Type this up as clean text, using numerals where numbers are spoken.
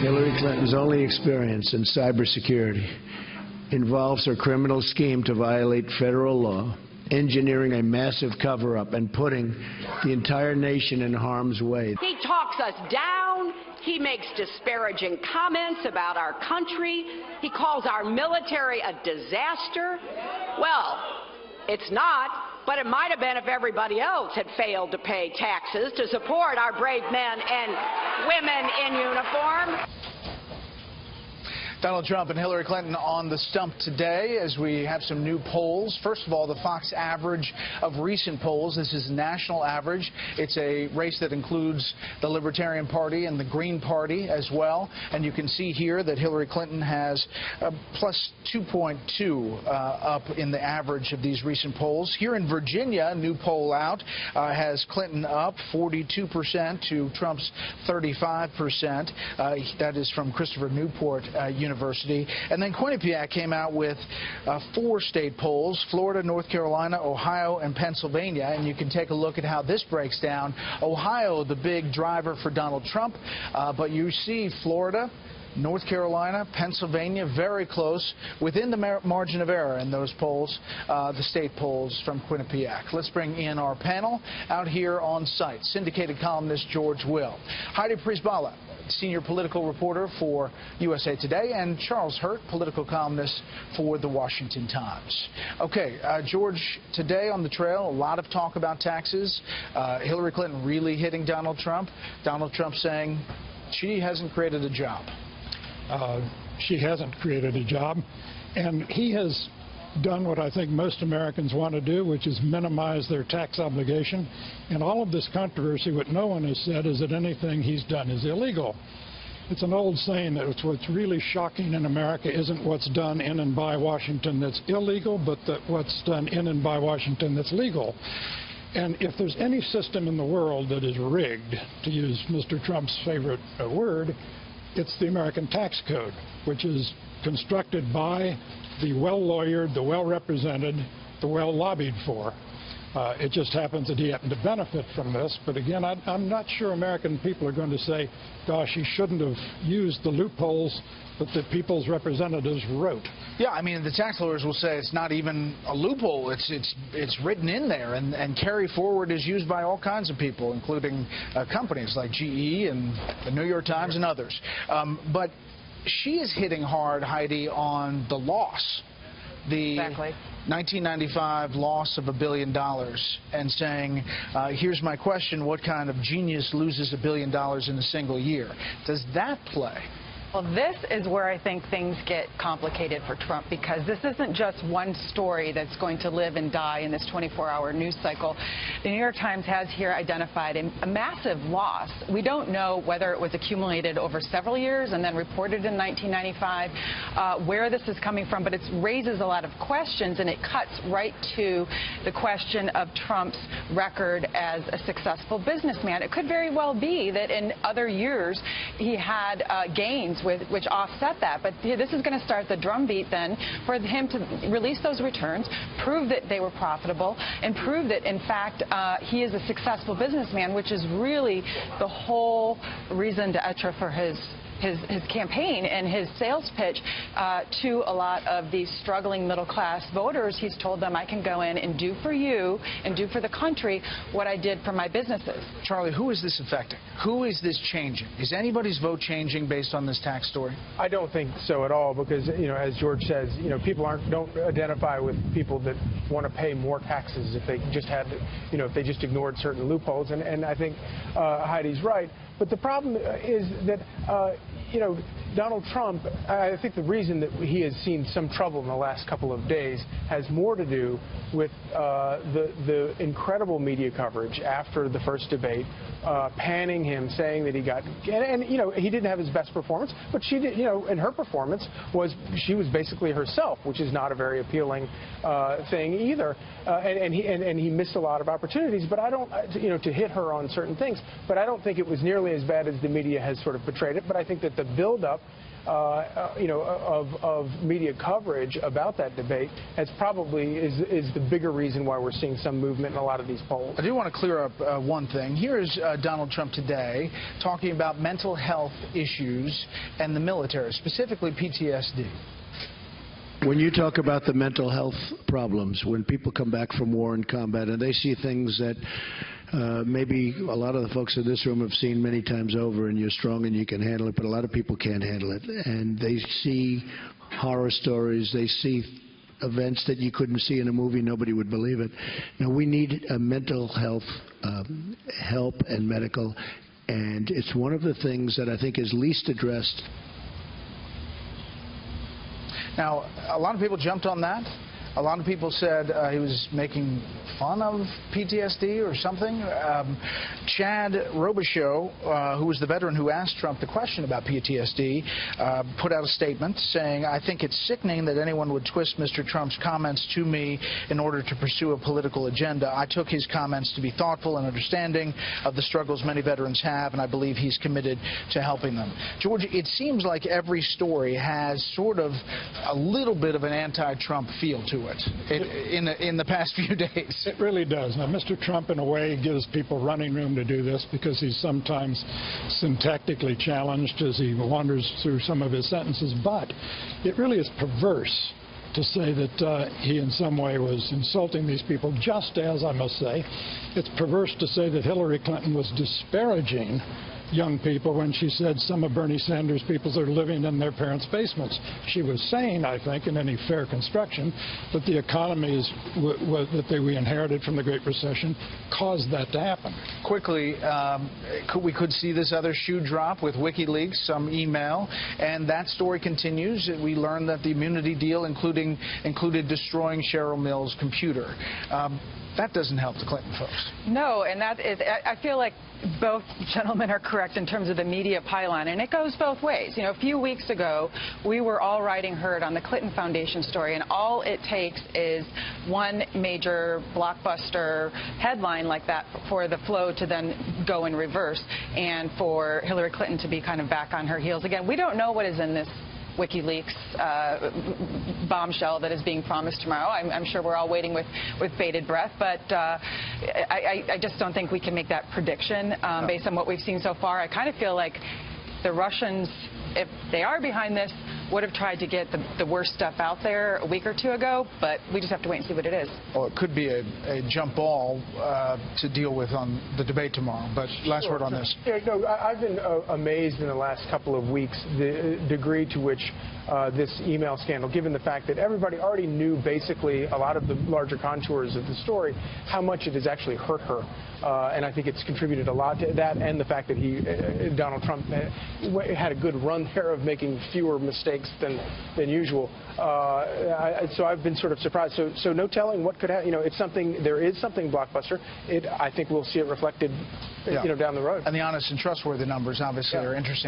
Hillary Clinton's only experience in cybersecurity involves her criminal scheme to violate federal law, engineering a massive cover-up, and putting the entire nation in harm's way. He talks us down. He makes disparaging comments about our country. He calls our military a disaster. Well, it's not, but it might have been if everybody else had failed to pay taxes to support our brave men and women in uniform. Donald Trump and Hillary Clinton on the stump today as we have some new polls. First of all, the Fox average of recent polls. This is national average. It's a race that includes the Libertarian Party and the Green Party as well. And you can see here that Hillary Clinton has plus 2.2 up in the average of these recent polls. Here in Virginia, a new poll out has Clinton up 42% to Trump's 35%. That is from Christopher Newport University. And then Quinnipiac came out with 4 state polls: Florida, North Carolina, Ohio, and Pennsylvania. And you can take a look at how this breaks down. Ohio, the big driver for Donald Trump, but you see Florida, North Carolina, Pennsylvania, very close, within the margin of error in those polls, the state polls from Quinnipiac. Let's bring in our panel out here on site. Syndicated columnist George Will, Heidi Priebsbala, senior political reporter for USA Today, and Charles Hurt, political columnist for The Washington Times. Okay, George, today on the trail, a lot of talk about taxes. Hillary Clinton really hitting Donald Trump. Donald Trump saying she hasn't created a job. She hasn't created a job, and he has done what I think most Americans want to do, which is minimize their tax obligation. In all of this controversy, what no one has said is that anything he's done is illegal. It's an old saying that what's really shocking in America isn't what's done in and by Washington that's illegal, but that what's done in and by Washington that's legal. And if there's any system in the world that is rigged, to use Mr. Trump's favorite word, it's the American tax code, which is constructed by the well-lawyered, the well-represented, the well-lobbied for. It just happens that he happened to benefit from this. But again, I'm not sure American people are going to say, gosh, he shouldn't have used the loopholes that the people's representatives wrote. Yeah, I mean, the tax lawyers will say it's not even a loophole. It's written in there, and carry forward is used by all kinds of people, including companies like GE and the New York Times and others. But she is hitting hard, Heidi, on the loss. The 1995 loss of $1 billion, and saying, here's my question, what kind of genius loses $1 billion in a single year? Does that play? Well, this is where I think things get complicated for Trump, because this isn't just one story that's going to live and die in this 24-hour news cycle. The New York Times has here identified a massive loss. We don't know whether it was accumulated over several years and then reported in 1995, where this is coming from, but it raises a lot of questions, and it cuts right to the question of Trump's record as a successful businessman. It could very well be that in other years he had gains which offset that. But this is going to start the drumbeat then for him to release those returns, prove that they were profitable, and prove that, in fact, he is a successful businessman, which is really the whole reason d'etre for his campaign and his sales pitch to a lot of these struggling middle-class voters. He's told them, I can go in and do for you and do for the country what I did for my businesses. Charlie, who is this affecting? Who is this changing? Is anybody's vote changing based on this tax story? I don't think so at all, because, you know, as George says, you know, people don't identify with people that want to pay more taxes if they just had, you know, if they just ignored certain loopholes. And I think Heidi's right. But the problem is that, you know, Donald Trump, I think the reason that he has seen some trouble in the last couple of days has more to do with the incredible media coverage after the first debate, panning him, saying that he got, and you know, he didn't have his best performance, but she did, you know, and her performance was, she was basically herself, which is not a very appealing thing either. And he missed a lot of opportunities, but I don't, you know, to hit her on certain things, but I don't think it was nearly as bad as the media has sort of portrayed it. But I think that the buildup of media coverage about that debate is the bigger reason why we're seeing some movement in a lot of these polls. I do want to clear up one thing. Here is Donald Trump today talking about mental health issues and the military, specifically PTSD. When you talk about the mental health problems, when people come back from war and combat and they see things that maybe a lot of the folks in this room have seen many times over, and you're strong and you can handle it, but a lot of people can't handle it. And they see horror stories, they see events that you couldn't see in a movie, nobody would believe it. Now, we need a mental health help and medical, and it's one of the things that I think is least addressed. Now, a lot of people jumped on that. A lot of people said he was making fun of PTSD or something. Chad Robichaux, who was the veteran who asked Trump the question about PTSD, put out a statement saying, "I think it's sickening that anyone would twist Mr. Trump's comments to me in order to pursue a political agenda. I took his comments to be thoughtful and understanding of the struggles many veterans have, and I believe he's committed to helping them." George, it seems like every story has sort of a little bit of an anti-Trump feel to it in the past few days. It really does. Now, Mr. Trump, in a way, gives people running room to do this because he's sometimes syntactically challenged as he wanders through some of his sentences. But it really is perverse to say that he in some way was insulting these people, just as, I must say, it's perverse to say that Hillary Clinton was disparaging young people when she said some of Bernie Sanders' people are living in their parents' basements. She was saying, I think, in any fair construction, that the economies that we inherited from the Great Recession caused that to happen. Quickly, we could see this other shoe drop with WikiLeaks, some email, and that story continues. We learned that the immunity deal included destroying Cheryl Mills' computer. That doesn't help the Clinton folks. No, and that is, I feel like both gentlemen are correct in terms of the media pylon, and it goes both ways. You know, a few weeks ago, we were all riding herd on the Clinton Foundation story, and all it takes is one major blockbuster headline like that for the flow to then go in reverse, and for Hillary Clinton to be kind of back on her heels again. We don't know what is in this WikiLeaks bombshell that is being promised tomorrow. I'm sure we're all waiting with bated breath, but I just don't think we can make that prediction based on what we've seen so far. I kind of feel like the Russians, if they are behind this, would have tried to get the worst stuff out there a week or two ago, but we just have to wait and see what it is. Well, it could be a jump ball to deal with on the debate tomorrow, but last word on this. Yeah, no, I've been amazed in the last couple of weeks the degree to which this email scandal, given the fact that everybody already knew basically a lot of the larger contours of the story, how much it has actually hurt her. And I think it's contributed a lot to that, and the fact that Donald Trump had a good run there of making fewer mistakes than usual. So I've been sort of surprised. So no telling what could happen. You know, it's something. There is something blockbuster. I think we'll see it reflected, down the road. And the honest and trustworthy numbers obviously are interesting.